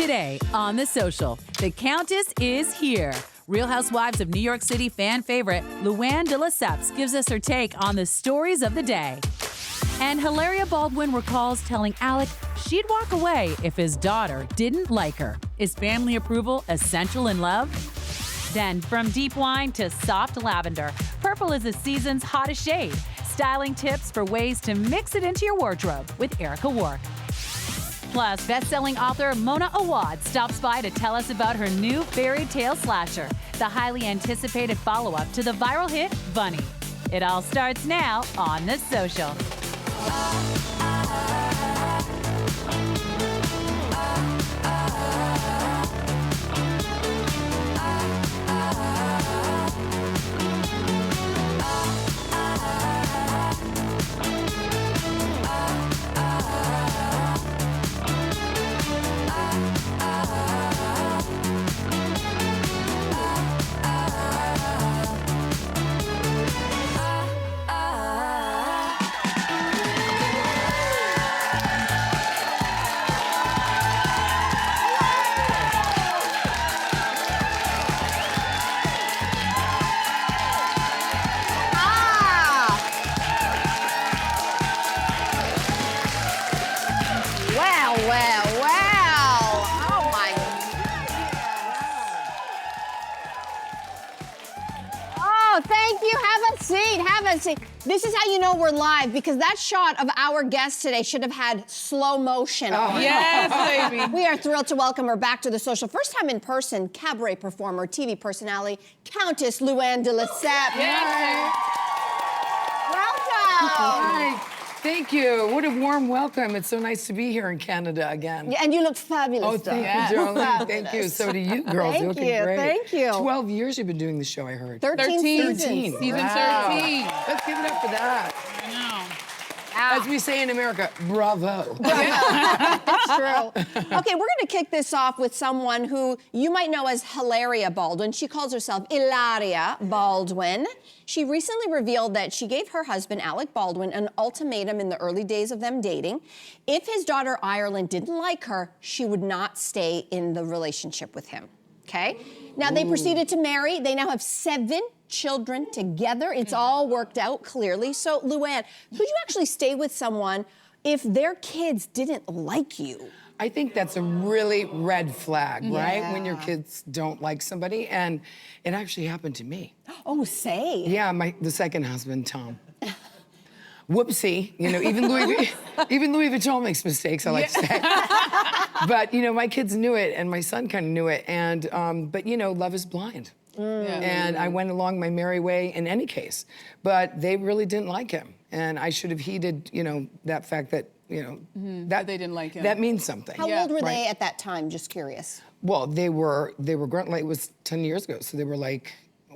Today on The Social, the Countess is here. Real Housewives of New York City fan favorite Luann De Lesseps gives us her take on the stories of the day. And Hilaria Baldwin recalls telling Alec she'd walk away if his daughter didn't like her. Is family approval essential in love? Then, from deep wine to soft lavender, purple is the season's hottest shade. Styling tips for ways to mix it into your wardrobe with Erica Wark. Plus, best-selling author Mona Awad stops by to tell us about her new fairy tale slasher, the highly anticipated follow-up to the viral hit Bunny. It all starts now on The Social. This is how you know we're live, because that shot of our guest today should have had slow motion. Oh, yes, baby. We are thrilled to welcome her back to The Social. First time in person, cabaret performer, TV personality, Countess Luann De Lesseps. Yes. Welcome. Hi. Thank you. What a warm welcome. It's so nice to be here in Canada again. Yeah, and you look fabulous. Oh, thank you, darling. Thank you. So do you, girls. Thank You're looking you. great. Thank you. 12 years you've been doing the show, I heard. 13 seasons. 13. Season Wow. 13. Let's give it up for that. I know. As we say in America, bravo. It's true. Okay, we're going to kick this off with someone who you might know as Hilaria Baldwin. She calls herself Hilaria Baldwin. She recently revealed that she gave her husband, Alec Baldwin, an ultimatum in the early days of them dating. If his daughter, Ireland, didn't like her, she would not stay in the relationship with him, okay? Now, they proceeded to marry. They now have 7 children together. It's all worked out clearly. So, Luann, could you actually stay with someone if their kids didn't like you? I think that's a really red flag, right? When your kids don't like somebody, and it actually happened to me. Oh, say. Yeah, the second husband, Tom. Whoopsie, you know, even Louis Vuitton makes mistakes, I like to say. But, you know, my kids knew it, and my son kind of knew it, and, but, you know, love is blind. And I went along my merry way in any case, but they really didn't like him. And I should have heeded, you know, that fact that, you know, that they didn't like him. That means something. How old were they at that time? Just curious. Well, they were like, it was 10 years ago, so they were like,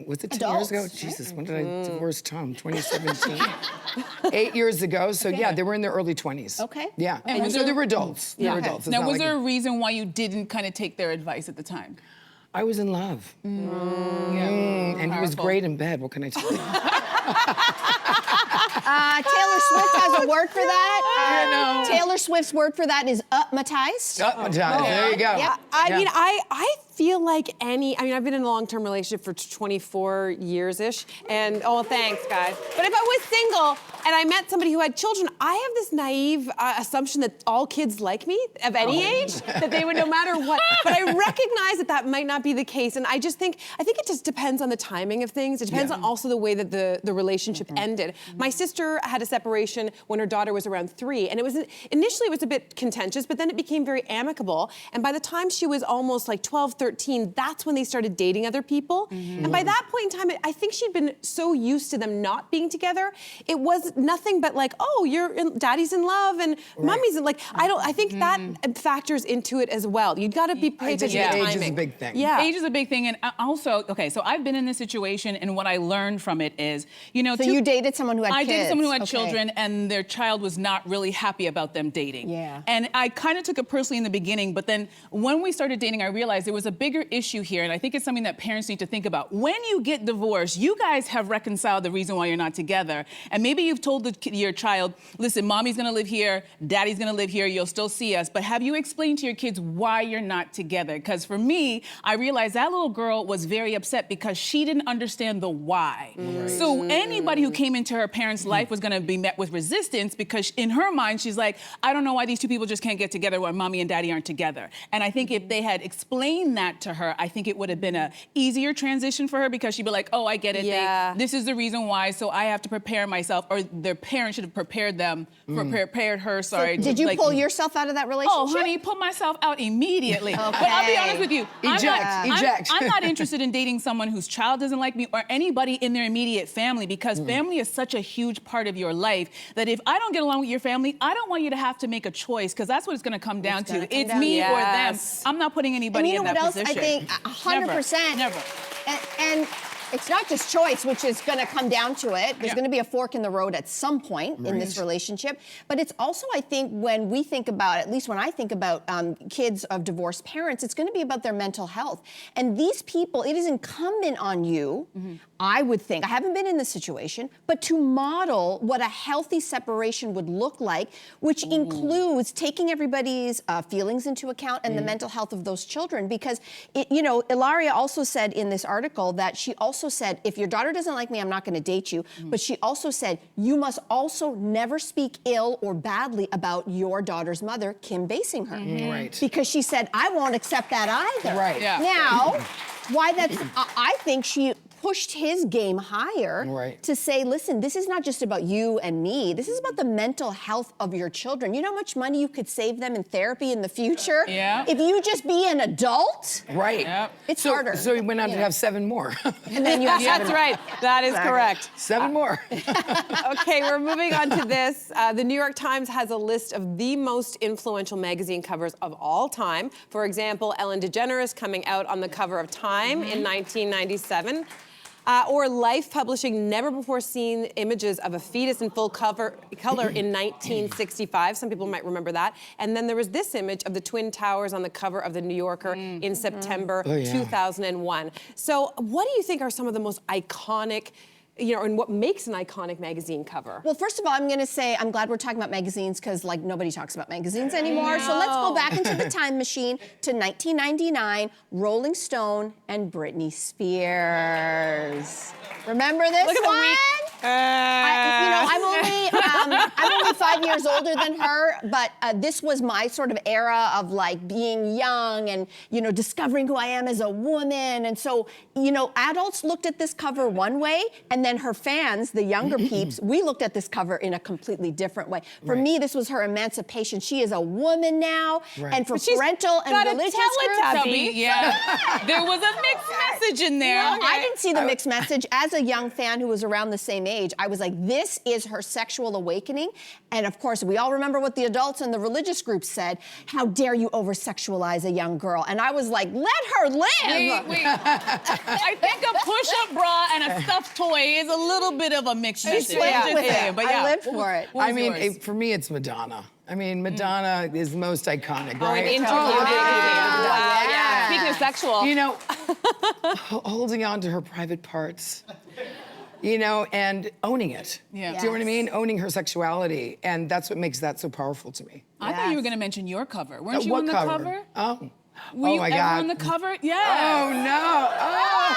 was it 10 years ago? Adults, Jesus, when did I divorce Tom? 2017. 8 years ago, so yeah, they were in their early 20s. Okay. Yeah, And so they were adults. They were adults. It's Now, not was like there a reason why you didn't kind of take their advice at the time? I was in love. And he was great in bed, what can I tell you? Taylor Swift has a word for that. I know. Taylor Swift's word for that is upmatized. There you go. Yeah. I mean, I feel like I've been in a long-term relationship for 24 years-ish, and, oh, thanks, guys. But if I was single and I met somebody who had children, I have this naive assumption that all kids like me, of any age, that they would no matter what. But I recognize that that might not be the case, and I think it just depends on the timing of things. It depends on also the way that the relationship ended. My sister had a separation when her daughter was around 3, and initially it was a bit contentious, but then it became very amicable, and by the time she was almost like 12, 13, that's when they started dating other people. And by that point in time, I think she'd been so used to them not being together, it was nothing but like, oh, daddy's in love and mommy's in, like, I think that factors into it as well. You gotta be paid attention to timing. Age is a big thing. Yeah. Age is a big thing, and also, okay, so I've been in this situation, and what I learned from it is, you know, So you dated someone who had I kids. dated someone who had children, and their child was not really happy about them dating. Yeah. And I kind of took it personally in the beginning, but then when we started dating, I realized there was a bigger issue here, and I think it's something that parents need to think about. When you get divorced, you guys have reconciled the reason why you're not together. And maybe you've told your child, listen, mommy's gonna live here, daddy's gonna live here, you'll still see us. But have you explained to your kids why you're not together? Because for me, I realized that little girl was very upset because she didn't understand the why. So anybody who came into her parents' life was gonna be met with resistance because in her mind, she's like, I don't know why these two people just can't get together when mommy and daddy aren't together. And I think if they had explained that to her, I think it would have been a easier transition for her because she'd be like, oh, I get it. This is the reason why, so I have to prepare myself, or their parents should have prepared them, prepared her, sorry. So did you pull yourself out of that relationship? Oh, honey, pull myself out immediately. But I'll be honest with you. Eject. I'm not interested in dating someone whose child doesn't like me or anybody in their immediate family because family is such a huge part of your life that if I don't get along with your family, I don't want you to have to make a choice because that's what it's gonna come down to. It's me or them. I'm not putting anybody in that position. And you know what else? I think 100%. Never. And it's not just choice, which is going to come down to it. There's going to be a fork in the road at some point in this relationship. But it's also, I think, when we think about, at least when I think about kids of divorced parents, it's going to be about their mental health. And these people, it is incumbent on you, I would think, I haven't been in this situation, but to model what a healthy separation would look like, which includes taking everybody's feelings into account and the mental health of those children. Because, Hilaria also said in this article that she also said, if your daughter doesn't like me, I'm not going to date you. But she also said, you must also never speak ill or badly about your daughter's mother, Kim Basinger. Right. Because she said, I won't accept that either. Right. Yeah. Now, why that's, I think she pushed his game higher to say, listen, this is not just about you and me. This is about the mental health of your children. You know how much money you could save them in therapy in the future? Yeah. If you just be an adult? Right. Yep. It's harder. So he went on to have 7 more. And then you have That's right. That is correct. 7 more. Okay, we're moving on to this. The New York Times has a list of the most influential magazine covers of all time. For example, Ellen DeGeneres coming out on the cover of Time in 1997. Or Life publishing never-before-seen images of a fetus in full color in 1965. Some people might remember that. And then there was this image of the Twin Towers on the cover of The New Yorker in September 2001. So what do you think are some of the most iconic, and what makes an iconic magazine cover? Well, first of all, I'm going to say I'm glad we're talking about magazines because, nobody talks about magazines anymore. So let's go back into the time machine to 1999, Rolling Stone and Britney Spears. Remember this Look at one? the week. I'm only 5 years older than her, but this was my sort of era of being young and discovering who I am as a woman. And so adults looked at this cover one way, and then her fans, the younger peeps, we looked at this cover in a completely different way. For me, this was her emancipation. She is a woman now, and for parental and religious groups. There was a mixed message in there. No, I didn't see the mixed message. As a young fan who was around the same age, I was like, this is her sexual awakening. And of course, we all remember what the adults and the religious groups said. How dare you over-sexualize a young girl? And I was like, let her live. Wait. I think a push-up bra and a stuffed toy is a little bit of a mixed message. I lived for it. For me, it's Madonna. Madonna is most iconic, Oh, right? an interview. Speaking of sexual. Holding on to her private parts. And owning it. Yeah. Do you know what I mean? Owning her sexuality. And that's what makes that so powerful to me. I thought you were going to mention your cover. Weren't you What on the cover? Oh. Were you my ever God. on the cover? Yes. Oh, no. Oh.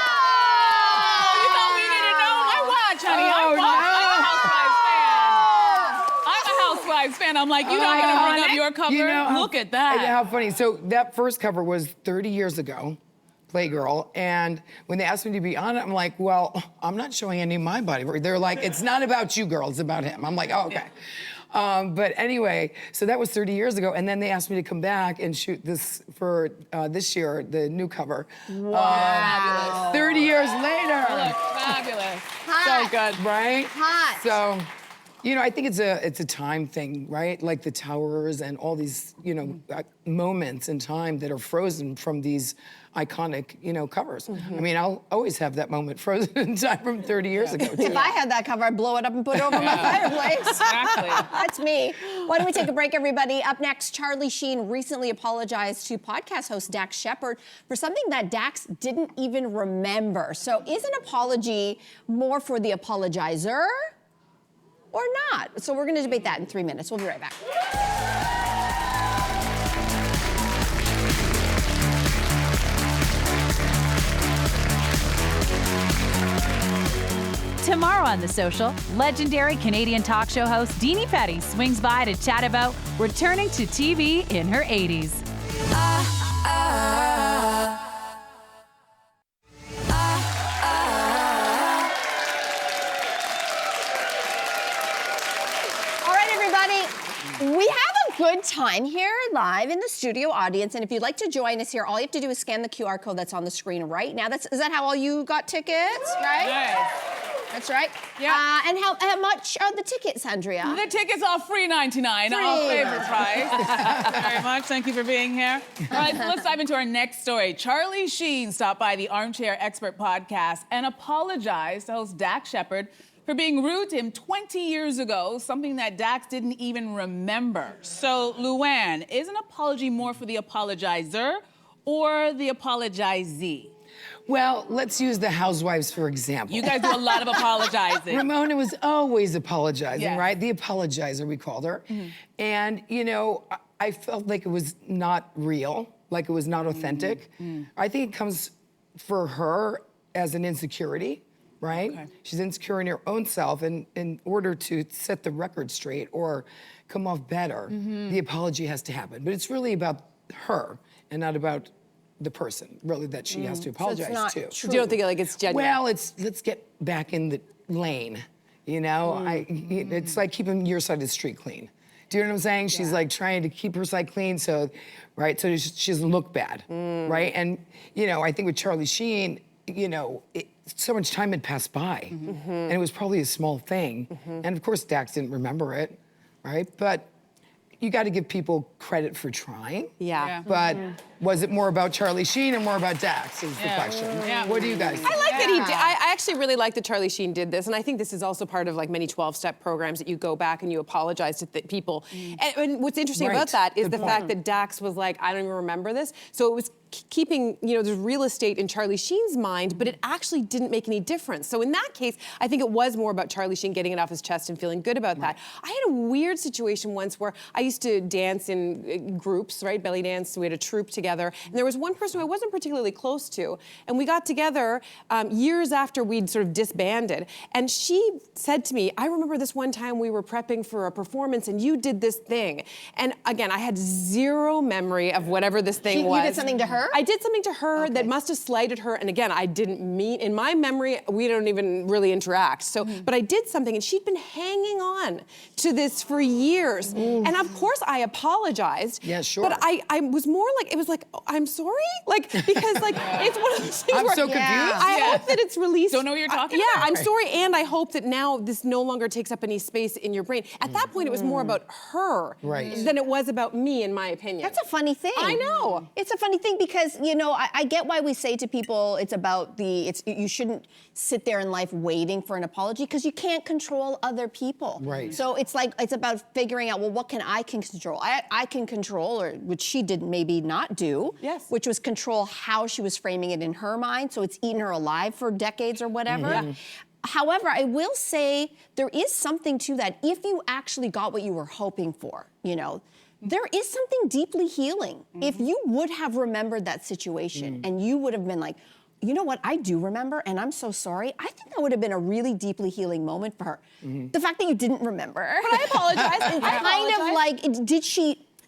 You thought we didn't know? I watch, honey. I'm a Housewives fan. I'm like, you're not going to bring up your cover? Look at that. How funny. So that first cover was 30 years ago. Playgirl, and when they asked me to be on it, I'm like, well, I'm not showing any of my body. They're like, it's not about you, girl, it's about him. I'm like, oh, okay. But anyway, so that was 30 years ago, and then they asked me to come back and shoot this for this year, the new cover. Wow. 30 years later. Look, fabulous. Hot. So good. Right? Hot. So, You know, I think it's a time thing, right? Like the towers and all these, you know, moments in time that are frozen from these iconic, you know, covers. I mean, I'll always have that moment frozen in time from 30 years ago, too. If I had that cover, I'd blow it up and put it over my fireplace. Exactly. That's me. Why don't we take a break, everybody? Up next, Charlie Sheen recently apologized to podcast host Dax Shepard for something that Dax didn't even remember. So is an apology more for the apologizer or not? So we're going to debate that in 3 minutes. We'll be right back. Tomorrow on The Social, legendary Canadian talk show host Deanie Petty swings by to chat about returning to TV in her 80s. All right, everybody. We have a good time here live in the studio audience, and if you'd like to join us here, all you have to do is scan the QR code that's on the screen right now. Is that how all you got tickets, right? Nice. That's right. Yeah. And how much are the tickets, Andrea? The tickets are $3.99, our favorite price. Thank you very much. Thank you for being here. All right, so let's dive into our next story. Charlie Sheen stopped by the Armchair Expert podcast and apologized to host Dax Shepard for being rude to him 20 years ago, something that Dax didn't even remember. So, Luann, is an apology more for the apologizer or the apologizee? Well, let's use the housewives, for example. You guys do a lot of apologizing. Ramona was always apologizing, Yes. right? The apologizer, we called her. And, you know, I felt like it was not real, like it was not authentic. I think it comes for her as an insecurity, right? Okay. She's insecure in her own self, and in order to set the record straight or come off better, the apology has to happen. But it's really about her and not about the person, really, that she has to apologize not to. true. You don't think like it's genuine? Well, let's get back in the lane, you know? It's like keeping your side of the street clean. Do you know what I'm saying? She's like trying to keep her side clean, so, right, so she doesn't look bad, right? And, you know, I think with Charlie Sheen, you know, so much time had passed by, and it was probably a small thing. And of course, Dax didn't remember it, right? But you got to give people credit for trying. Yeah. But was it more about Charlie Sheen or more about Dax is the question. Yeah. What do you guys think? I like that he did. I actually really like that Charlie Sheen did this, and I think this is also part of like many 12-step programs that you go back and you apologize to people. And what's interesting about that is Good the point. fact that Dax was like, I don't even remember this. So it was keeping, you know, the real estate in Charlie Sheen's mind, but it actually didn't make any difference. So in that case, I think it was more about Charlie Sheen getting it off his chest and feeling good about that. I had a weird situation once where I used to dance in groups, right? Belly dance. We had a troupe together, and there was one person who I wasn't particularly close to, and we got together years after we'd sort of disbanded, and she said to me, I remember this one time we were prepping for a performance and you did this thing. And again, I had zero memory of whatever this thing was. You did something to her? I did something to her that must have slighted her, and again, I didn't mean, in my memory, we don't even really interact. So, but I did something, and she'd been hanging on to this for years. And of course, I apologized. Yeah, sure. But I was more like, it was like, oh, I'm sorry? Like, because like, it's one of those things I'm where so confused. I hope that it's released. Don't know what you're talking Yeah, about. I'm sorry, and I hope that now this no longer takes up any space in your brain. At that point, it was more about her than it was about me, in my opinion. That's a funny thing. I know. It's a funny thing because, you know, I get why we say to people it's about you shouldn't sit there in life waiting for an apology because you can't control other people. Right. So it's like, it's about figuring out, well, what can I control? I can control, or which she did maybe not do. Yes. Which was control how she was framing it in her mind. So it's eaten her alive for decades or whatever. However, I will say there is something to that. If you actually got what you were hoping for, you know, there is something deeply healing. If you would have remembered that situation and you would have been like, you know what, I do remember, and I'm so sorry. I think that would have been a really deeply healing moment for her. The fact that you didn't remember. But I apologize. It's kind of like,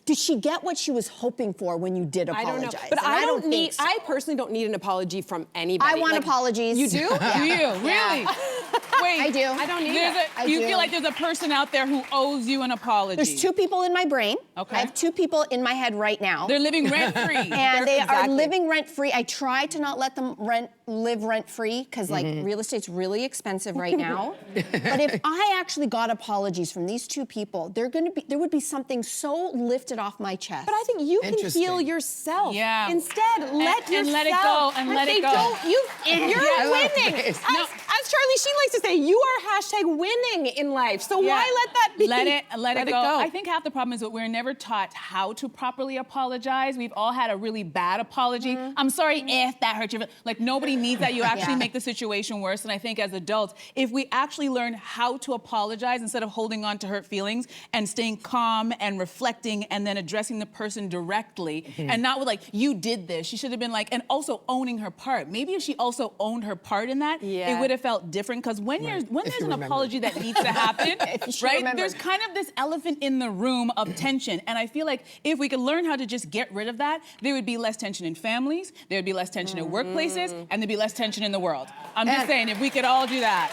did she get what she was hoping for when you did apologize? I don't know. But And I don't think need, so. I personally don't need an apology from anybody. I want Like, apologies. You do? Do you? Really? Yeah. Wait, I do. I don't need there's it. I you do. feel like there's a person out there who owes you an apology. There's two people in my brain. Okay. I have two people in my head right now. They're living rent-free. and they are Exactly. living rent-free. I try to not let them live rent-free because like real estate's really expensive right now. But if I actually got apologies from these two people, there would be something so lifted off my chest. But I think you can Interesting. heal yourself. Yeah. Instead, let yourself. and let it go, and let it go. You're I love winning. this. As Charlie Sheen likes to say, you are #winning in life. So why let that be? Let it go. I think half the problem is that we're never taught how to properly apologize. We've all had a really bad apology. I'm sorry if that hurt you. Like nobody needs that. You actually make the situation worse. And I think as adults, if we actually learn how to apologize instead of holding on to hurt feelings and staying calm and reflecting and then addressing the person directly and not with like, you did this. She should have been like, and also owning her part. Maybe if she also owned her part in that, it would have felt different. Because when there's an apology that needs to happen, right? There's kind of this elephant in the room of tension. And I feel like if we could learn how to just get rid of that, there would be less tension in families, there would be less tension in workplaces, and there'd be less tension in the world. I'm just saying, if we could all do that.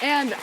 And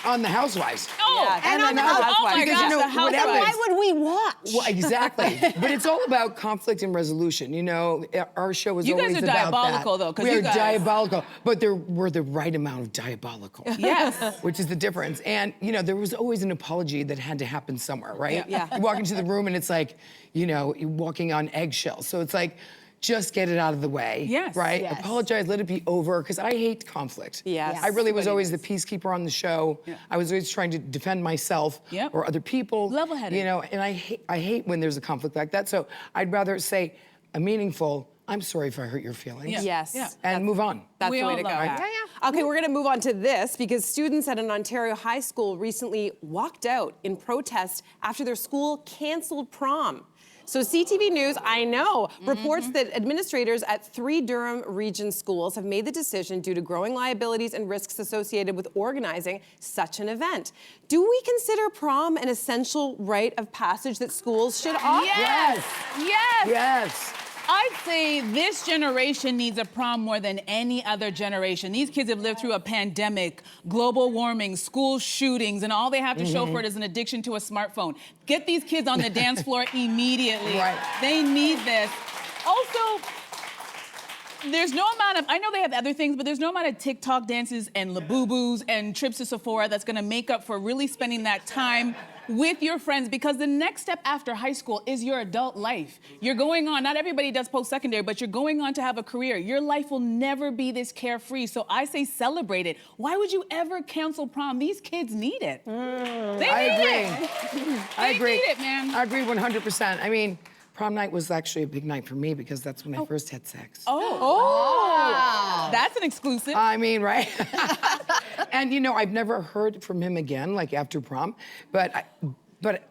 on the Housewives. Oh, and on the oh my because, gosh, you know, the what Housewives. happens- why would we watch? Well, exactly. But it's all about conflict and resolution. You know, our show is You guys always are about diabolical, that. though, 'cause we you are guys- diabolical, but we're the right amount of diabolical. Yes. Which is the difference. And, you know, there was always an apology that had to happen somewhere, right? Yeah. You walk into the room and it's like, you know, you're walking on eggshells. So it's like, just get it out of the way, Yes. right? Yes. Apologize, let it be over, because I hate conflict. Yes. I really was Everybody always does. the peacekeeper on the show. I was always trying to defend myself Yep. or other people. Level-headed. You know, and I hate when there's a conflict like that. So I'd rather say a meaningful, I'm sorry if I hurt your feelings. Yeah. Yes. Yeah. And move on. That's We the way all to go. love that. Okay, we're gonna move on to this because students at an Ontario high school recently walked out in protest after their school canceled prom. So CTV News, I know, reports that administrators at 3 Durham region schools have made the decision due to growing liabilities and risks associated with organizing such an event. Do we consider prom an essential rite of passage that schools should offer? Yes. Yes. Yes. I'd say this generation needs a prom more than any other generation. These kids have lived through a pandemic, global warming, school shootings, and all they have to show for it is an addiction to a smartphone. Get these kids on the dance floor immediately. Right. They need this. Also, there's no amount of, I know they have other things, but there's no amount of TikTok dances and Labubu's and trips to Sephora that's gonna make up for really spending that time with your friends, because the next step after high school is your adult life. You're going on, not everybody does post-secondary, but you're going on to have a career. Your life will never be this carefree, so I say celebrate it. Why would you ever cancel prom? These kids need it. They I need agree. it. I agree. They need it, man. I agree 100%. I mean, prom night was actually a big night for me because that's when I first had sex. Oh, that's an exclusive. I mean, right? And you know, I've never heard from him again, like after prom,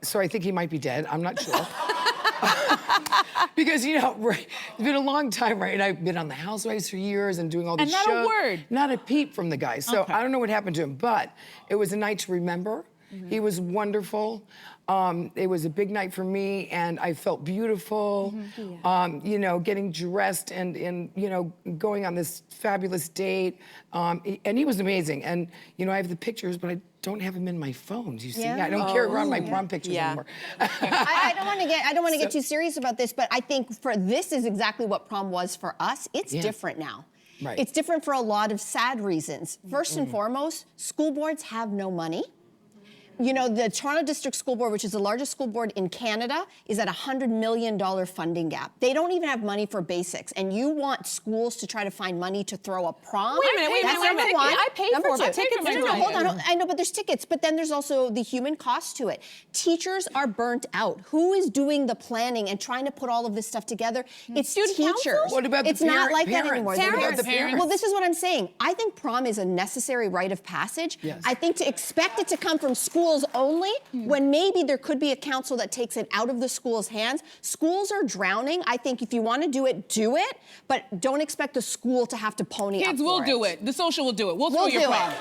so I think he might be dead. I'm not sure. Because, you know, right, it's been a long time, right? And I've been on the Housewives for years and doing all these And not a shows. word. Not a peep from the guy. So Okay. I don't know what happened to him, but it was a night to remember. He was wonderful. It was a big night for me, and I felt beautiful. You know, getting dressed and you know, going on this fabulous date. And he was amazing. And you know, I have the pictures, but I don't have them in my phone. Do you see? Yeah. I don't carry around my prom pictures anymore. I don't want to get too serious about this, but I think this is exactly what prom was for us. It's different now. Right. It's different for a lot of sad reasons. First and foremost, school boards have no money. You know, the Toronto District School Board, which is the largest school board in Canada, is at a $100 million funding gap. They don't even have money for basics, and you want schools to try to find money to throw a prom? Wait a minute, That's number one. I paid Number for it, but two. tickets No, are hold going. on. I know, but there's tickets. But then there's also the human cost to it. Teachers are burnt out. Who is doing the planning and trying to put all of this stuff together? It's Student teachers. council? What about the It's not like that parents? anymore. What about Parents. the parents? Well, this is what I'm saying. I think prom is a necessary rite of passage. Yes. I think to expect it to come from schools only, when maybe there could be a council that takes it out of the school's hands. Schools are drowning. I think if you want to do it, but don't expect the school to have to pony up Kids for will it. do it. The social will do it. We'll throw We'll your do prom. it.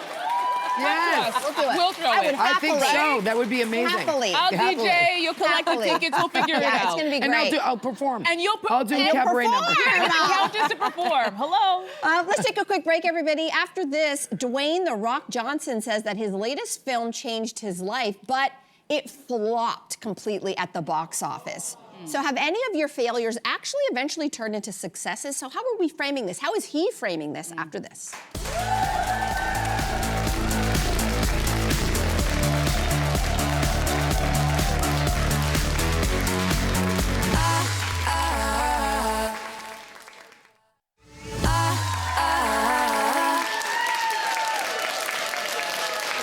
Yes. We'll do it. We'll throw I it. would I think happily. so. That would be amazing. Happily. I'll Happily. DJ, you'll collect Happily. the tickets, we'll figure it Yeah, out. it's gonna be And great. I'll perform. And you'll I'll do and a you'll cabaret number. perform. Get the Countess to perform. Hello. Let's take a quick break, everybody. After this, Dwayne "The Rock" Johnson says that his latest film changed his life, but it flopped completely at the box office. So have any of your failures actually eventually turned into successes? So how are we framing this? How is he framing this after this?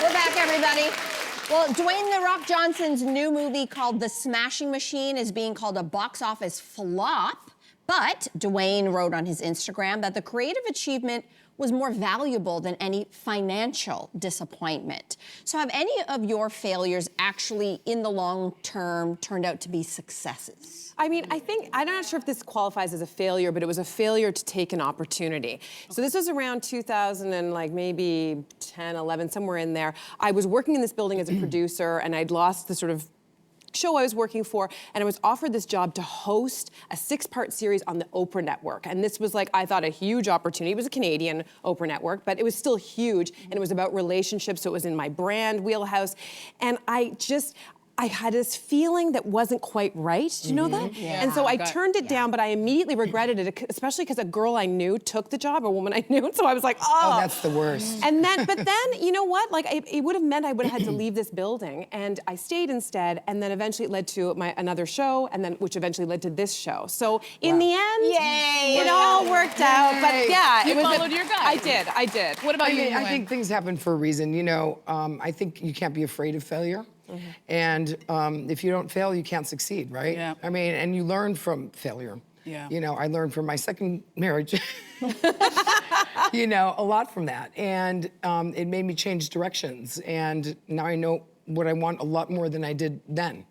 We're back, everybody. Well, Dwayne "The Rock" Johnson's new movie called The Smashing Machine is being called a box office flop. But Dwayne wrote on his Instagram that the creative achievement was more valuable than any financial disappointment. So have any of your failures actually, in the long term, turned out to be successes? I mean, I'm not sure if this qualifies as a failure, but it was a failure to take an opportunity. So this was around 2000 and like maybe 10, 11, somewhere in there. I was working in this building as a producer, and I'd lost the sort of show I was working for, and I was offered this job to host a 6-part series on the Oprah Network. And this was like, I thought, a huge opportunity. It was a Canadian Oprah Network, but it was still huge, and it was about relationships, so it was in my brand wheelhouse. And I had this feeling that wasn't quite right. Do you know that? Yeah. And so I turned it down, but I immediately regretted it, especially because a girl I knew took the job, a woman I knew. And so I was like, Oh, that's the worst. And then, but then, you know what? Like, it would have meant I would have had to leave this building, and I stayed instead. And then eventually it led to another show, and then which eventually led to this show. So in the end, Yay! it all worked out. But yeah, You it was followed your gut. I did. What about you? I Luann? think things happen for a reason. You know, I think you can't be afraid of failure. And if you don't fail, you can't succeed, right? Yeah. I mean, and you learn from failure. Yeah. You know, I learned from my second marriage, you know, a lot from that. And it made me change directions. And now I know what I want a lot more than I did then.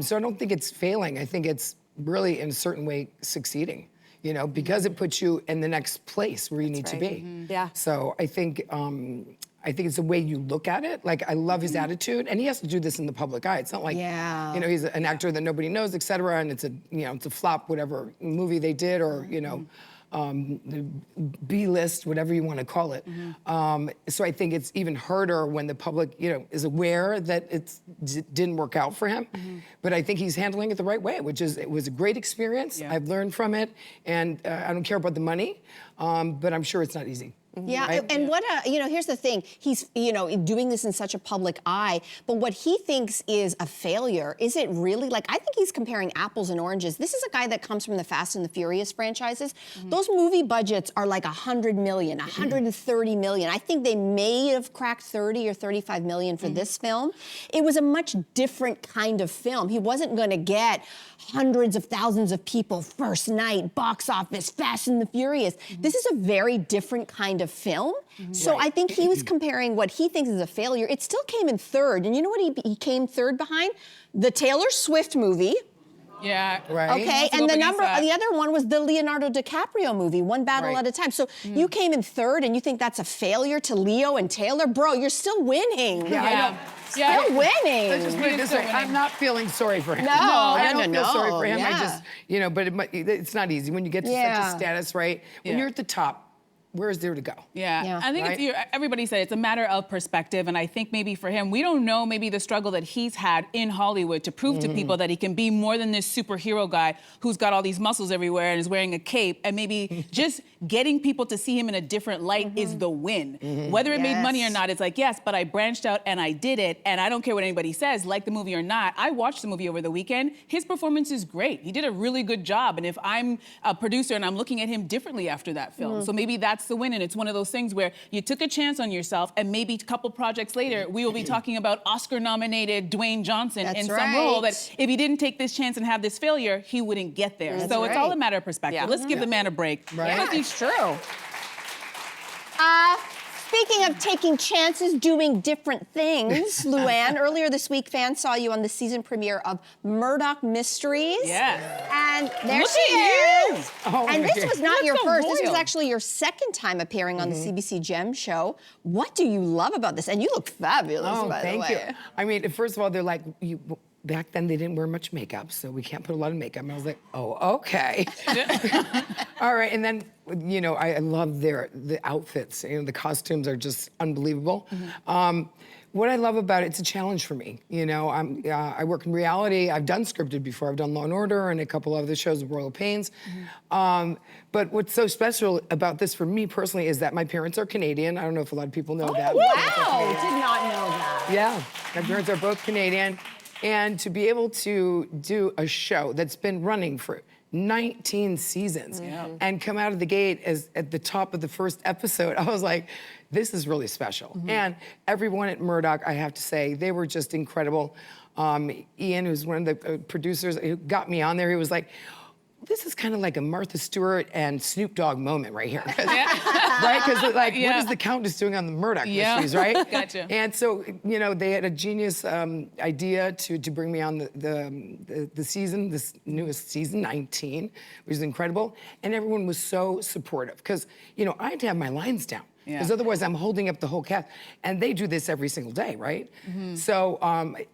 So I don't think it's failing. I think it's really, in a certain way, succeeding. You know, because it puts you in the next place where you need to be. Yeah. So I think it's the way you look at it. Like, I love his attitude, and he has to do this in the public eye. It's not like, you know, he's an actor that nobody knows, et cetera, and it's a flop, whatever movie they did, or, you know, the B-list, whatever you want to call it. So I think it's even harder when the public, you know, is aware that it didn't work out for him. But I think he's handling it the right way, which is, it was a great experience. Yeah. I've learned from it, and I don't care about the money, but I'm sure it's not easy. Yeah, Right? and what you know, here's the thing. He's, you know, doing this in such a public eye, but what he thinks is a failure, is it really? Like, I think he's comparing apples and oranges. This is a guy that comes from the Fast and the Furious franchises. Those movie budgets are like 100 million, 130 million. I think they may have cracked 30 or 35 million for this film. It was a much different kind of film. He wasn't going to get hundreds of thousands of people first night, box office, Fast and the Furious. This is a very different kind of film. So I think he was comparing what he thinks is a failure. It still came in third. And you know what he came third behind? The Taylor Swift movie. Yeah. Right. Okay, What's and up against that? the other one was the Leonardo DiCaprio movie, One Battle Right. at a Time. So you came in third, and you think that's a failure to Leo and Taylor? Bro, you're still winning. Yeah, I know. Still winning. Let's just put it this way. I'm not feeling sorry for him. No, I no, don't no, feel sorry for him. yeah. I just, you know, but it's not easy when you get to such Yeah. a status, right? When Yeah. you're at the top, where is there to go? Yeah. I think Right? everybody said it's a matter of perspective, and I think maybe for him, we don't know maybe the struggle that he's had in Hollywood to prove to people that he can be more than this superhero guy who's got all these muscles everywhere and is wearing a cape, and maybe just getting people to see him in a different light is the win. Whether it made money or Yes. not, it's like, yes, but I branched out and I did it, and I don't care what anybody says, like the movie or not. I watched the movie over the weekend. His performance is great. He did a really good job, and if I'm a producer and I'm looking at him differently after that film, so maybe that's the win, and it's one of those things where you took a chance on yourself, and maybe a couple projects later, we will be talking about Oscar-nominated Dwayne Johnson That's in some role right. that if he didn't take this chance and have this failure, he wouldn't get there. That's so it's all right. a matter of perspective. Yeah. Let's give the man a break. Right. Yeah, it's true. Speaking of taking chances, doing different things, Luann, earlier this week, fans saw you on the season premiere of Murdoch Mysteries. Yeah. And there Look she at you. is. Oh, and this was not That's your so first. This was royal. actually your second time appearing on the CBC Gem show. What do you love about this? And you look fabulous, Oh, by the thank way. you. I mean, first of all, they're like, back then they didn't wear much makeup, so we can't put a lot of makeup. And I was like, oh, okay. All right, and then, you know, I love the outfits. You know, the costumes are just unbelievable. What I love about it, it's a challenge for me. You know, I work in reality. I've done scripted before. I've done Law & Order and a couple other shows with Royal Pains. But what's so special about this for me personally is that my parents are Canadian. I don't know if a lot of people know that. Wow, did not know that. Yeah, my parents are both Canadian. And to be able to do a show that's been running for 19 seasons and come out of the gate as at the top of the first episode, I was like, this is really special. And everyone at Murdoch, I have to say, they were just incredible. Ian, who's one of the producers who got me on there, he was like, this is kind of like a Martha Stewart and Snoop Dogg moment right here. Right? Because like, what is the Countess doing on the Murdoch mysteries, right? Gotcha. And so, you know, they had a genius idea to bring me on the season, this newest season, 19, which is incredible. And everyone was so supportive because, you know, I had to have my lines down. Because otherwise I'm holding up the whole cast. And they do this every single day, right? So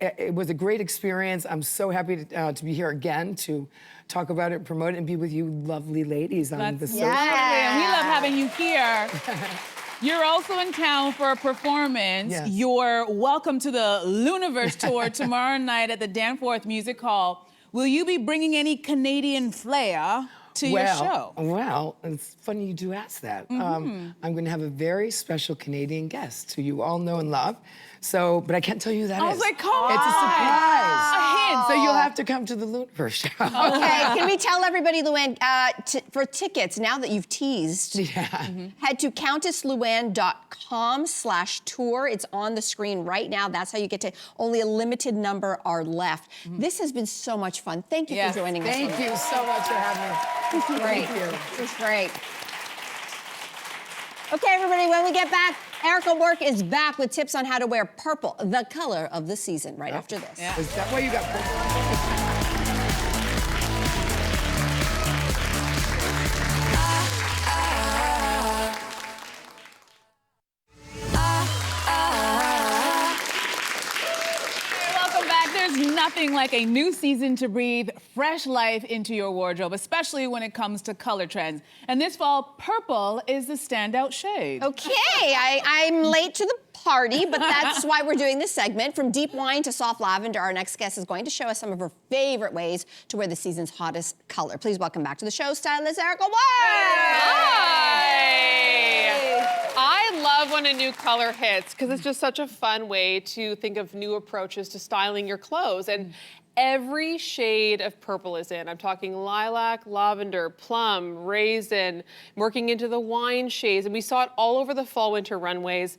it was a great experience. I'm so happy to be here again to talk about it, promote it, and be with you lovely ladies on the social. And we love having you here. You're also in town for a performance. Yes. You're welcome to the Luniverse tour tomorrow night at the Danforth Music Hall. Will you be bringing any Canadian flair to your show? Well, it's funny you do ask that. I'm going to have a very special Canadian guest who you all know and love. So, but I can't tell you who that is. I was like, come on. It's a surprise. A hint. So you'll have to come to the Luniverse show. Okay, can we tell everybody, Luann, for tickets, now that you've teased, head to countessluann.com/tour. It's on the screen right now. That's how you get to, only a limited number are left. This has been so much fun. Thank you for joining us. Thank you so much for having me. This is great. Thank you. This is great. Okay, everybody, when we get back, Erica Work is back with tips on how to wear purple, the color of the season, right after this. Is that why you got purple? Nothing like a new season to breathe fresh life into your wardrobe, especially when it comes to color trends. And this fall, purple is the standout shade. Okay, I'm late to the party, but that's why we're doing this segment. From deep wine to soft lavender, our next guest is going to show us some of her favorite ways to wear the season's hottest color. Please welcome back to the show, stylist Erica Work. Hi! I love when a new color hits because it's just such a fun way to think of new approaches to styling your clothes. And every shade of purple is in. I'm talking lilac, lavender, plum, raisin, working into the wine shades. And we saw it all over the fall-winter runways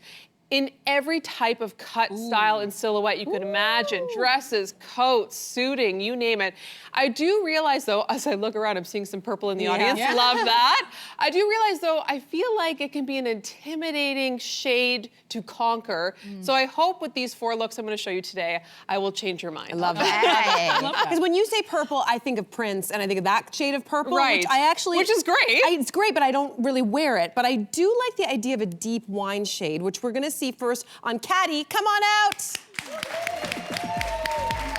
in every type of cut, style, and silhouette you could imagine. Dresses, coats, suiting, you name it. I do realize, though, as I look around, I'm seeing some purple in the audience. Love that. I do realize, though, I feel like it can be an intimidating shade to conquer. So I hope with these 4 looks I'm going to show you today, I will change your mind. I love that. Because when you say purple, I think of Prince, and I think of that shade of purple, Right. which is great. It's great, but I don't really wear it. But I do like the idea of a deep wine shade, which we're gonna see first on Caddy. Come on out.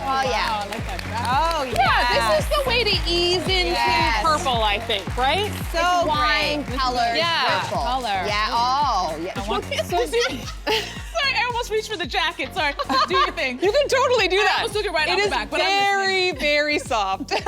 Oh, yeah. I like that. Oh, yeah. Yeah, this is the way to ease into Yes. purple, I think, right? So wine colored purple. Color. Yeah, oh, yeah. Sorry, I almost reached for the jacket. Sorry, do your thing. You can totally do that. I almost took it right off It the is back, but I'm very, very soft.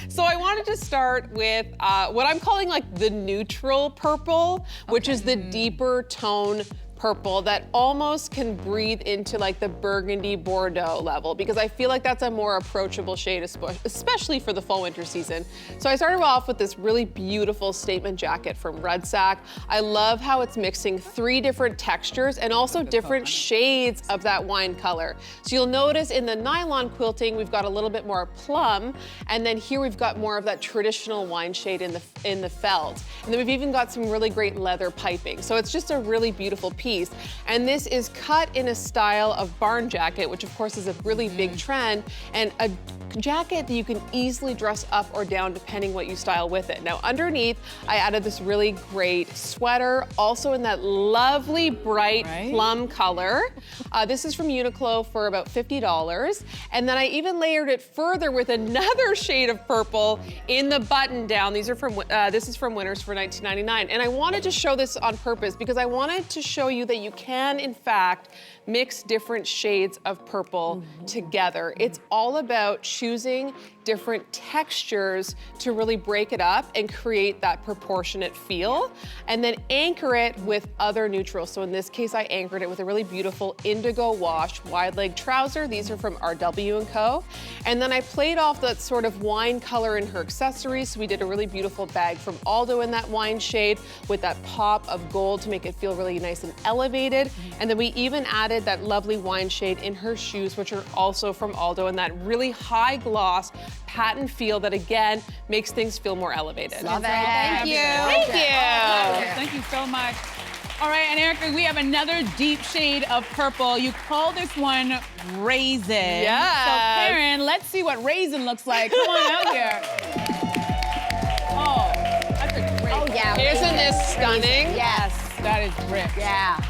So I wanted to start with what I'm calling like the neutral purple, which is the deeper tone purple that almost can breathe into like the burgundy Bordeaux level, because I feel like that's a more approachable shade, especially for the fall winter season. So I started off with this really beautiful statement jacket from Rudsack. I love how it's mixing 3 different textures and also different shades of that wine color. So you'll notice in the nylon quilting, we've got a little bit more plum, and then here we've got more of that traditional wine shade in the felt. And then we've even got some really great leather piping. So it's just a really beautiful piece. piece. And this is cut in a style of barn jacket, which of course is a really big trend, and a jacket that you can easily dress up or down depending what you style with it. Now underneath, I added this really great sweater, also in that lovely bright plum color. This is from Uniqlo for about $50. And then I even layered it further with another shade of purple in the button down. These are from, this is from Winners for $19.99. And I wanted to show this on purpose because I wanted to show you that you can, in fact, mix different shades of purple together. It's all about choosing different textures to really break it up and create that proportionate feel, and then anchor it with other neutrals. So in this case, I anchored it with a really beautiful indigo wash wide leg trouser. These are from RW & Co. And then I played off that sort of wine color in her accessories. So we did a really beautiful bag from Aldo in that wine shade with that pop of gold to make it feel really nice and elevated. And then we even added that lovely wine shade in her shoes, which are also from Aldo, and that really high gloss patent feel that again makes things feel more elevated. Love it. Thank you. Thank you. Thank you so much. All right, and Erica, we have another deep shade of purple. You call this one Raisin. Yes. So Karen, let's see what Raisin looks like. Come on out here. Oh, that's a great. Oh yeah. Isn't this stunning? Yes. That is rich. Yeah.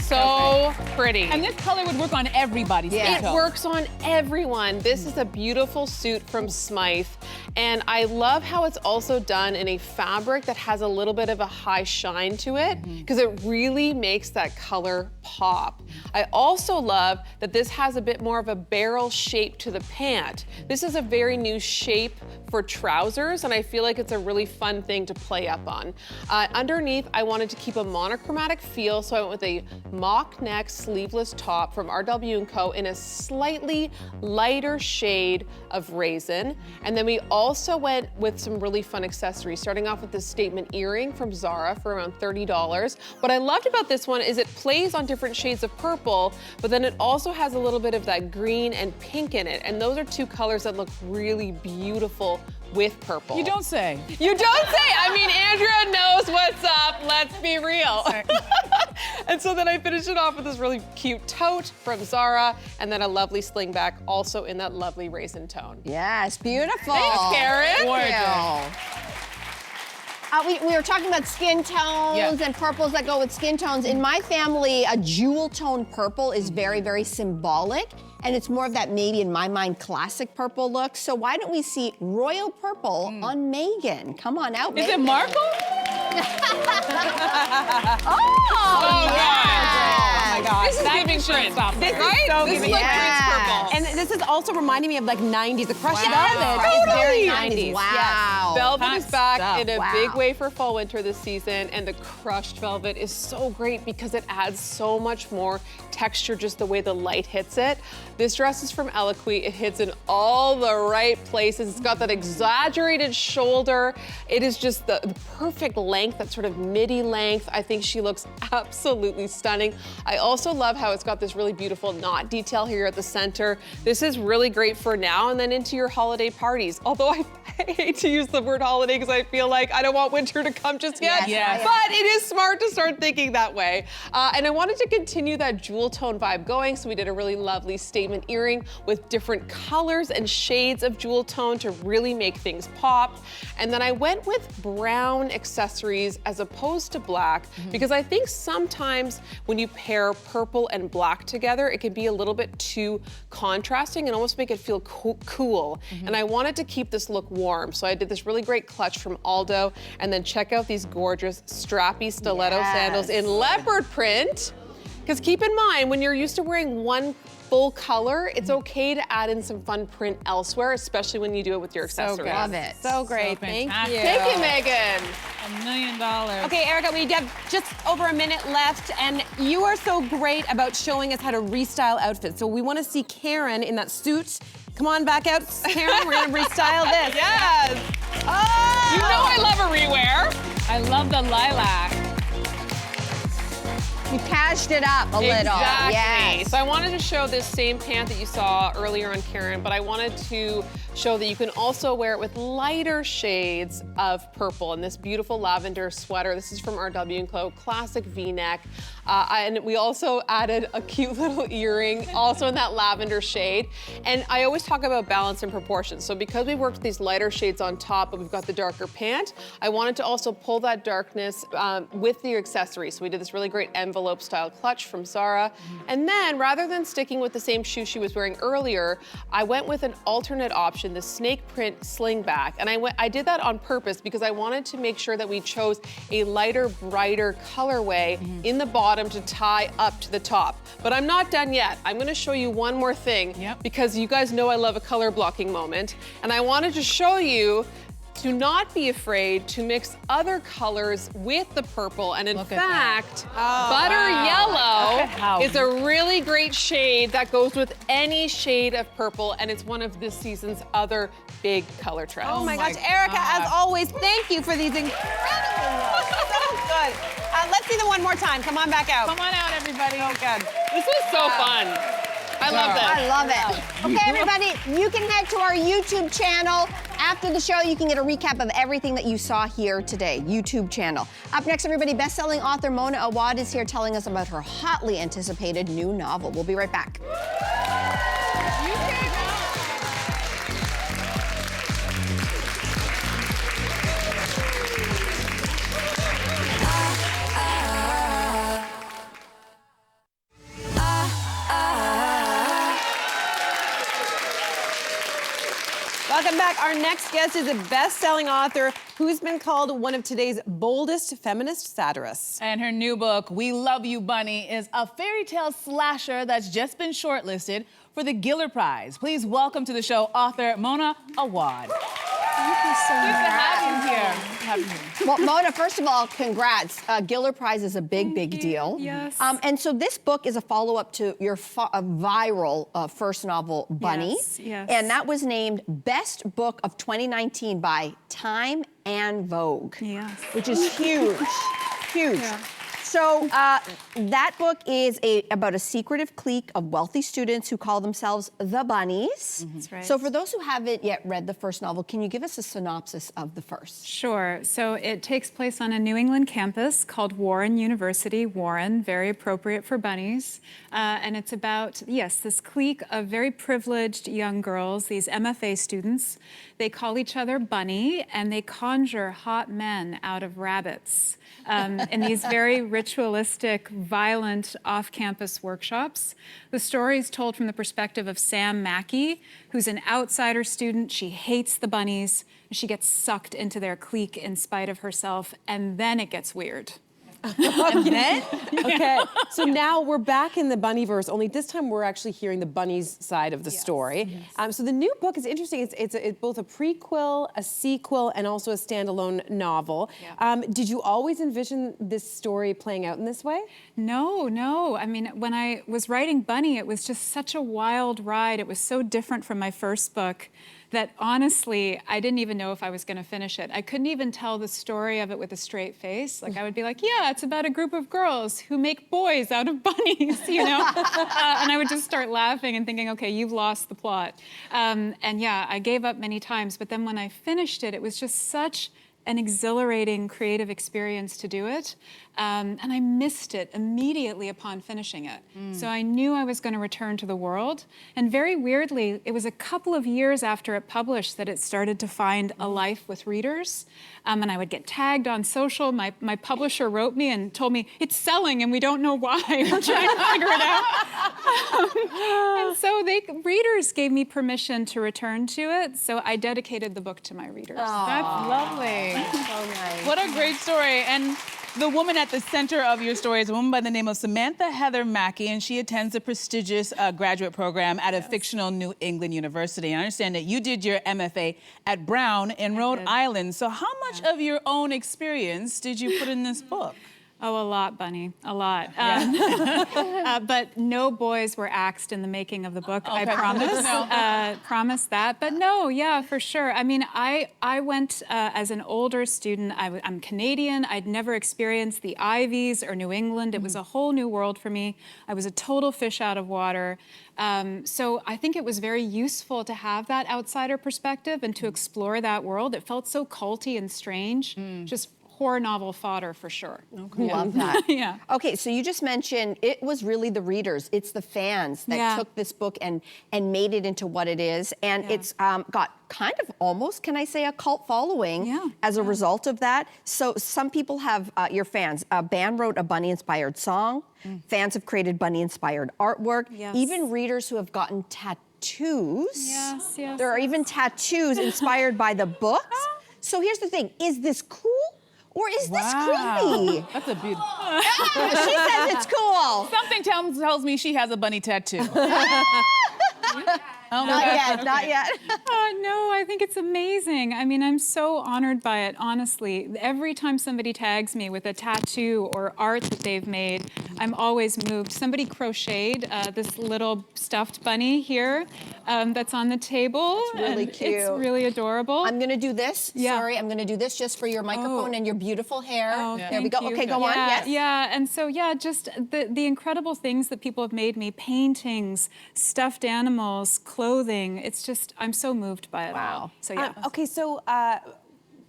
So pretty. And this color would work on everybody's skin It tone. works on everyone. This is a beautiful suit from Smythe. And I love how it's also done in a fabric that has a little bit of a high shine to it, because it really makes that color pop. I also love that this has a bit more of a barrel shape to the pant. This is a very new shape for trousers, and I feel like it's a really fun thing to play up on. Underneath, I wanted to keep a monochromatic feel, so I went with a mock neck sleeveless top from RW & Co. in a slightly lighter shade of raisin. And then we also went with some really fun accessories, starting off with this statement earring from Zara for around $30. What I loved about this one is it plays on different shades of purple, but then it also has a little bit of that green and pink in it. And those are two colors that look really beautiful with purple. You don't say. You don't say. I mean, Andrea knows what's up. Let's be real. And so then I finished it off with this really cute tote from Zara, and then a lovely sling back, also in that lovely raisin tone. Yes, beautiful. Thanks, Karen. We were talking about skin tones and purples that go with skin tones. In my family, a jewel tone purple is very, very symbolic. And it's more of that, maybe in my mind, classic purple look. So why don't we see royal purple on Megan? Come on out, Is Megan. it Markle? Oh, yeah. Oh my gosh. This is giving Prince. This Right? is so This is giving like Yes. Prince purple. And this is also reminding me of like 90s, the crushed Yes, velvet. it's It's very totally. 90s. Wow. Velvet Hot is back stuff. in a Wow. big way for fall winter this season, and the crushed velvet is so great because it adds so much more texture just the way the light hits it. This dress is from Alec. It hits in all the right places. It's got that exaggerated shoulder. It is just the perfect length, that sort of midi length. I think she looks absolutely stunning. I also love how it's got this really beautiful knot detail here at the center. This is really great for now and then into your holiday parties. Although I hate to use the word holiday because I feel like I don't want winter to come just yet. Yes. But it is smart to start thinking that way. And I wanted to continue that jewel tone vibe going, so we did a really lovely statement earring with different colors and shades of jewel tone to really make things pop. And then I went with brown accessories as opposed to black because I think sometimes when you pair purple and black together, it can be a little bit too contrasting and almost make it feel cool. And I wanted to keep this look warm, so I did this really great clutch from Aldo, and then check out these gorgeous strappy stiletto sandals in leopard print. Because keep in mind, when you're used to wearing one full color, it's okay to add in some fun print elsewhere, especially when you do it with your accessories. Love it. So great. Thank fantastic. you. Thank you, Megan. $1 million. Okay, Erica, we have just over a minute left, and you are so great about showing us how to restyle outfits. So we want to see Karen in that suit. Come on back out, Karen. We're gonna restyle this. Yes. Oh! You know I love a rewear. I love the lilac. You cashed it up a little. Exactly. Yes. So I wanted to show this same pant that you saw earlier on Karen, but I wanted to show that you can also wear it with lighter shades of purple. And this beautiful lavender sweater, this is from our W&Co, classic V-neck. And we also added a cute little earring, also in that lavender shade. And I always talk about balance and proportion. So because we worked these lighter shades on top, but we've got the darker pant, I wanted to also pull that darkness with the accessories. So we did this really great envelope style clutch from Zara. And then rather than sticking with the same shoe she was wearing earlier, I went with an alternate option, the snake print sling back. And I did that on purpose because I wanted to make sure that we chose a lighter, brighter colorway in the bottom to tie up to the top. But I'm not done yet. I'm gonna show you one more thing because you guys know I love a color blocking moment. And I wanted to show you to not be afraid to mix other colors with the purple. And in fact, butter yellow is a really great shade that goes with any shade of purple, and it's one of this season's other big color trends. Oh my gosh, Erica, as always, thank you for these incredible looks. So good. Let's see them one more time. Come on back out. Come on out, everybody. Oh, good. This was so fun. I love this. I love it. Okay, everybody, you can head to our YouTube channel. After the show, you can get a recap of everything that you saw here today, YouTube channel. Up next, everybody, best-selling author Mona Awad is here telling us about her hotly anticipated new novel. We'll be right back. Welcome back. Our next guest is a best-selling author who's been called one of today's boldest feminist satirists. And her new book, We Love You, Bunny, is a fairy tale slasher that's just been shortlisted for the Giller Prize. Please welcome to the show author Mona Awad. Thank you so much. Good to have you here. Well, Mona, first of all, congrats. Giller Prize is a big deal. Yes. And so this book is a follow-up to your viral first novel, Bunny. Yes. And that was named Best Book of 2019 by Time and Vogue. Yes. Which is huge, huge. Yeah. So that book is about a secretive clique of wealthy students who call themselves the Bunnies. That's right. So for those who haven't yet read the first novel, can you give us a synopsis of the first? Sure. So it takes place on a New England campus called Warren University. Warren, very appropriate for bunnies. And it's about, yes, this clique of very privileged young girls, these MFA students. They call each other Bunny, and they conjure hot men out of rabbits. In these very ritualistic, violent, off-campus workshops. The story is told from the perspective of Sam Mackey, who's an outsider student. She hates the bunnies. She gets sucked into their clique in spite of herself, and then it gets weird. And then? Okay, so now we're back in the Bunnyverse, only this time we're actually hearing the bunnies side of the story. So the new book is interesting. It's both a prequel, a sequel, and also a standalone novel. Did you always envision this story playing out in this way? No. I mean, when I was writing Bunny, it was just such a wild ride. It was so different from my first book that honestly, I didn't even know if I was going to finish it. I couldn't even tell the story of it with a straight face. Like I would be like, yeah, it's about a group of girls who make boys out of bunnies, you know? And I would just start laughing and thinking, okay, you've lost the plot. And yeah, I gave up many times, but then when I finished it, it was just such an exhilarating creative experience to do it. And I missed it immediately upon finishing it. So I knew I was going to return to the world. And very weirdly, it was a couple of years after it published that it started to find a life with readers. And I would get tagged on social. My publisher wrote me and told me, it's selling and we don't know why. We're trying to figure it out. And so readers gave me permission to return to it. So I dedicated the book to my readers. That's lovely. So nice. What a great story. And the woman at the center of your story is a woman by the name of Samantha Heather Mackey, and she attends a prestigious graduate program at a fictional New England university. And I understand that you did your MFA at Brown in Rhode Island. So how much of your own experience did you put in this book? Oh, a lot, Bunny, a lot. But no boys were axed in the making of the book. I promise. Promise that. But no, yeah, for sure. I mean, I went as an older student. I'm Canadian. I'd never experienced the Ivies or New England. It was a whole new world for me. I was a total fish out of water. So I think it was very useful to have that outsider perspective and to explore that world. It felt so culty and strange. Just horror novel fodder for sure. Love that. Yeah. Okay, so you just mentioned it was really the readers, it's the fans that took this book and made it into what it is. And it's got kind of almost, can I say, a cult following as a result of that. So some people have, your fans, a band wrote a bunny-inspired song. Fans have created bunny-inspired artwork. Even readers who have gotten tattoos. There are even tattoos inspired by the books. So here's the thing, is this cool? Or is this creepy? That's a beautiful. She says it's cool. Something tells me she has a bunny tattoo. Not yet. Oh, no, I think it's amazing. I mean, I'm so honored by it, honestly. Every time somebody tags me with a tattoo or art that they've made, I'm always moved. Somebody crocheted this little stuffed bunny here that's on the table. It's really cute. It's really adorable. I'm gonna do this. Sorry, I'm gonna do this just for your microphone and your beautiful hair. There we go. Okay, go on. Yes. Yeah, and so just the incredible things that people have made me, paintings, stuffed animals, clothing. It's just, I'm so moved by it all. So Okay, so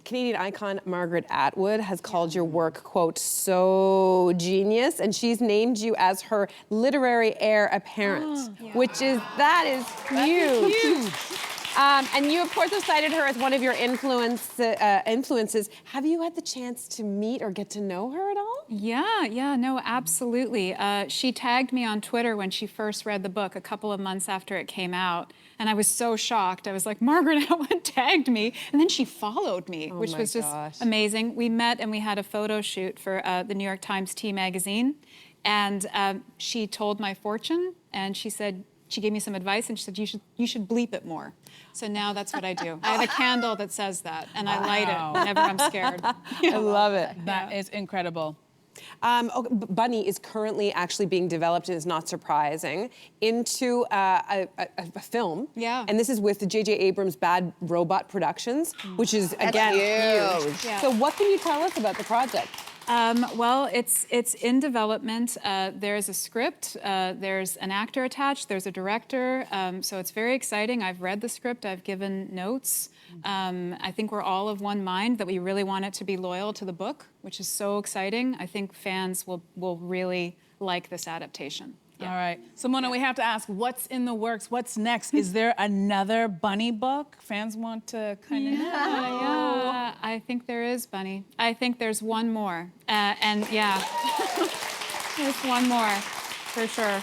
Canadian icon Margaret Atwood has called your work, quote, so genius, and she's named you as her literary heir apparent, that is huge. And you, of course, have cited her as one of your influences. Have you had the chance to meet or get to know her at all? Yeah, no, absolutely. She tagged me on Twitter when she first read the book a couple of months after it came out. And I was so shocked. I was like, Margaret Atwood tagged me. And then she followed me, which was just amazing. We met and we had a photo shoot for the New York Times Tea magazine. And she told my fortune and she said, she gave me some advice and she said, you should bleep it more. So now that's what I do. I have a candle that says that and I light it whenever I'm scared. I love it. That is incredible. Bunny is currently actually being developed, and it's not surprising, into a film. Yeah. And this is with J.J. Abrams' Bad Robot Productions, which is, again, huge. Yeah. So what can you tell us about the project? Well, it's in development. There's a script, there's an actor attached, there's a director, so it's very exciting. I've read the script, I've given notes. I think we're all of one mind that we really want it to be loyal to the book, which is so exciting. I think fans will really like this adaptation. All right. So, Mona, we have to ask, what's in the works? What's next? Is there another bunny book? Fans want to kind of know. Yeah, I think there is, Bunny. I think there's one more. And there's one more, for sure.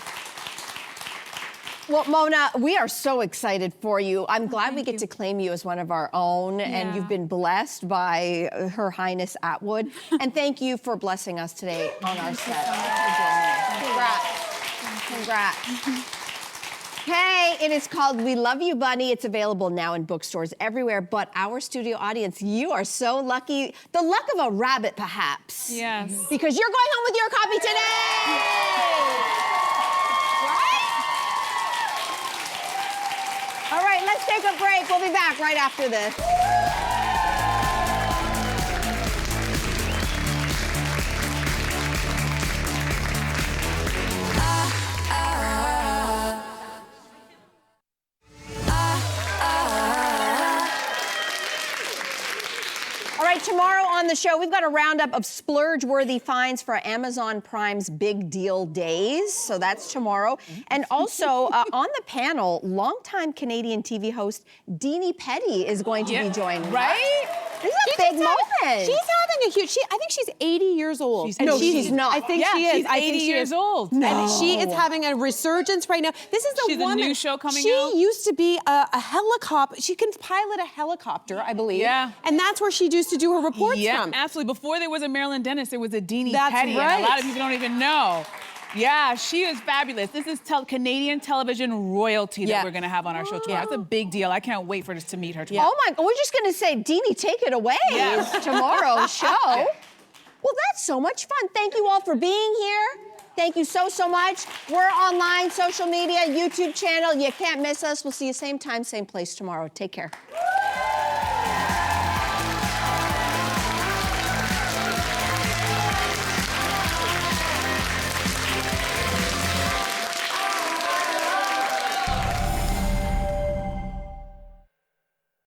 Well, Mona, we are so excited for you. I'm glad we get to claim you as one of our own, and you've been blessed by Her Highness Atwood. And thank you for blessing us today on our set. Congrats. Congrats. Hey, it is called We Love You, Bunny. It's available now in bookstores everywhere, but our studio audience, you are so lucky. The luck of a rabbit, perhaps. Yes. Because you're going home with your copy today! All right, let's take a break. We'll be back right after this. All right, tomorrow on the show, we've got a roundup of splurge-worthy finds for Amazon Prime's Big Deal Days. So that's tomorrow. And also, on the panel, longtime Canadian TV host Deanie Petty is going to be joining us. Right? This is a big moment. She's having a huge, I think she's 80 years old. She's not. I think she is. She's 80 years old. No. And she is having a resurgence right now. This is the woman. She's a new show coming She out. used to be a helicopter. She can pilot a helicopter, I believe. Yeah. And that's where she used to do her reports from. Absolutely. Before there was a Marilyn Dennis, there was a Deanie That's Petty. right. And a lot of people don't even know. Yeah, she is fabulous. This is Canadian television royalty that we're going to have on our show tomorrow. It's a big deal. I can't wait for us to meet her tomorrow. Oh my, we're just going to say, Deanie, take it away. It's tomorrow's show. Well, that's so much fun. Thank you all for being here. Thank you so, so much. We're online, social media, YouTube channel. You can't miss us. We'll see you same time, same place tomorrow. Take care.